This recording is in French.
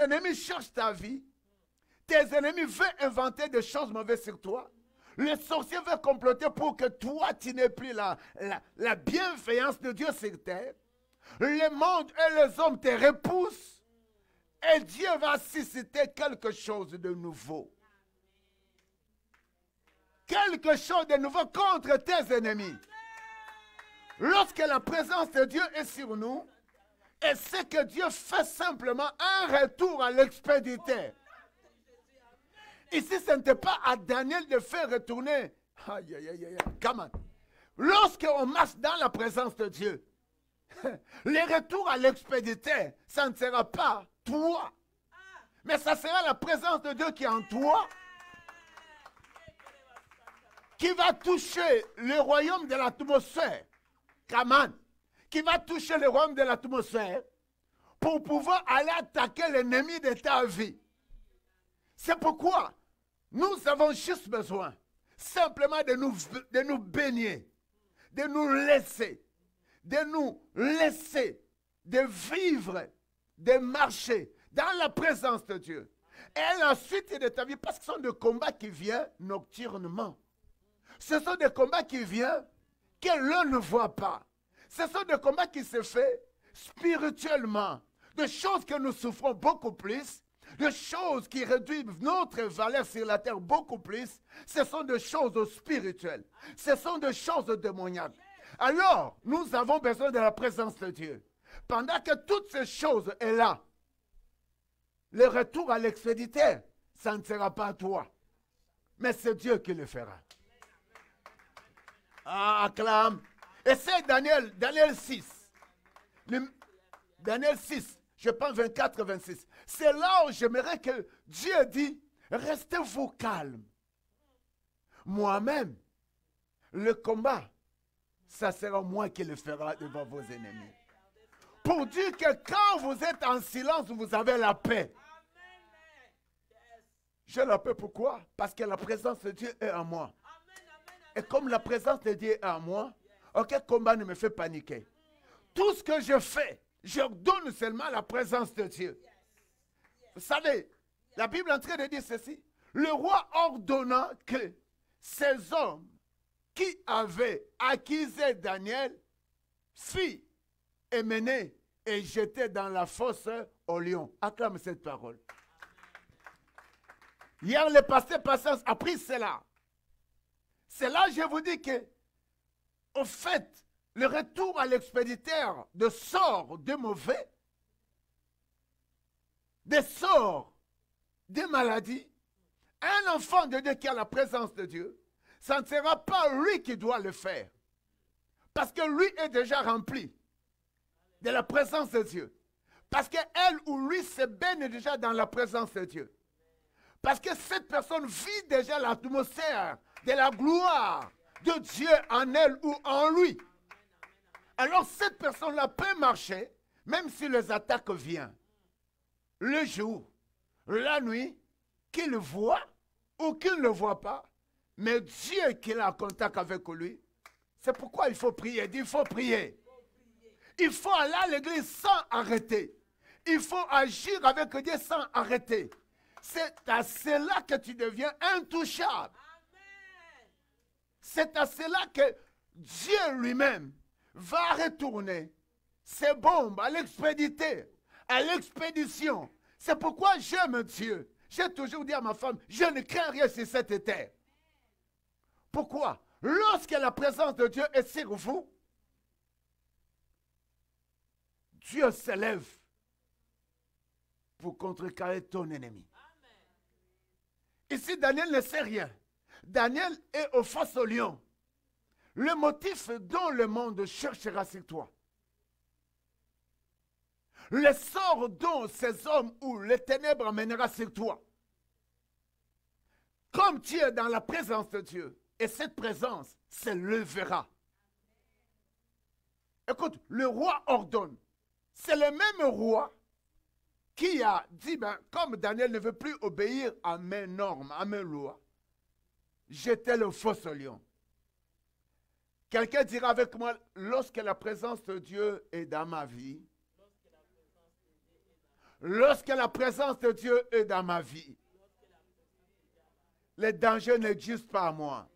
ennemis cherchent ta vie. Tes ennemis veulent inventer des choses mauvaises sur toi. Le sorcier veut comploter pour que toi, tu n'aies plus la bienveillance de Dieu sur terre. Le monde et les hommes te repoussent. Et Dieu va susciter quelque chose de nouveau. Quelque chose de nouveau contre tes ennemis. Lorsque la présence de Dieu est sur nous, et c'est que Dieu fait simplement un retour à l'expéditeur. Ici, ce n'était pas à Daniel de faire retourner. Aïe, aïe, aïe, aïe. Come on. Lorsqu'on marche dans la présence de Dieu, le retour à l'expéditeur, ça ne sera pas toi. Mais ça sera la présence de Dieu qui est en toi, qui va toucher le royaume de l'atmosphère. Come on. Qui va toucher le royaume de l'atmosphère pour pouvoir aller attaquer l'ennemi de ta vie. C'est pourquoi nous avons juste besoin simplement de nous baigner, de nous laisser, de vivre, de marcher dans la présence de Dieu. Et la suite de ta vie, parce que ce sont des combats qui viennent nocturnement. Ce sont des combats qui viennent que l'on ne voit pas. Ce sont des combats qui se font spirituellement. Des choses que nous souffrons beaucoup plus, des choses qui réduisent notre valeur sur la terre beaucoup plus, ce sont des choses spirituelles. Ce sont des choses démoniaques. Alors, nous avons besoin de la présence de Dieu. Pendant que toutes ces choses sont là, le retour à l'expéditeur, ça ne sera pas à toi. Mais c'est Dieu qui le fera. Ah, acclame. Et c'est Daniel 6. Daniel 6, je pense 24-26. C'est là où j'aimerais que Dieu dit, restez-vous calme. Moi-même, le combat, ça sera moi qui le fera devant vos ennemis. Pour dire que quand vous êtes en silence, vous avez la paix. J'ai la paix pourquoi? Parce que la présence de Dieu est en moi. Et comme la présence de Dieu est en moi, aucun combat ne me fait paniquer. Tout ce que je fais, je donne seulement la présence de Dieu. Vous savez, la Bible est en train de dire ceci. Le roi ordonna que ces hommes qui avaient accusé Daniel furent emmenés et jetés dans la fosse au lion. Acclame cette parole. Hier, le pasteur Patience a pris cela. C'est là que je vous dis que, au fait, le retour à l'expéditeur de sorts de mauvais, des sorts, des maladies, un enfant de Dieu qui a la présence de Dieu, ça ne sera pas lui qui doit le faire. Parce que lui est déjà rempli de la présence de Dieu. Parce qu'elle ou lui se baigne déjà dans la présence de Dieu. Parce que cette personne vit déjà l'atmosphère de la gloire de Dieu en elle ou en lui. Alors cette personne-là peut marcher, même si les attaques viennent. Le jour, la nuit, qu'il voit ou qu'il ne voit pas, mais Dieu qui est en contact avec lui. C'est pourquoi il faut prier. Il faut prier. Il faut aller à l'église sans arrêter. Il faut agir avec Dieu sans arrêter. C'est à cela que tu deviens intouchable. C'est à cela que Dieu lui-même va retourner ses bombes à l'expéditeur, à l'expédition. C'est pourquoi j'aime Dieu. J'ai toujours dit à ma femme, je ne crains rien sur cette terre. Pourquoi? Lorsque la présence de Dieu est sur vous, Dieu s'élève pour contrecarrer ton ennemi. Ici, Daniel ne sait rien. Daniel est au face au lion. Le motif dont le monde cherchera sur toi. Le sort dont ces hommes ou les ténèbres amènera sur toi. Comme tu es dans la présence de Dieu, et cette présence se levera. Écoute, le roi ordonne. C'est le même roi qui a dit, ben, comme Daniel ne veut plus obéir à mes normes, à mes lois, jetez le faux au lion. Quelqu'un dira avec moi, lorsque la présence de Dieu est dans ma vie, Lorsque la présence de Dieu est dans ma vie, les dangers n'existent pas à moi.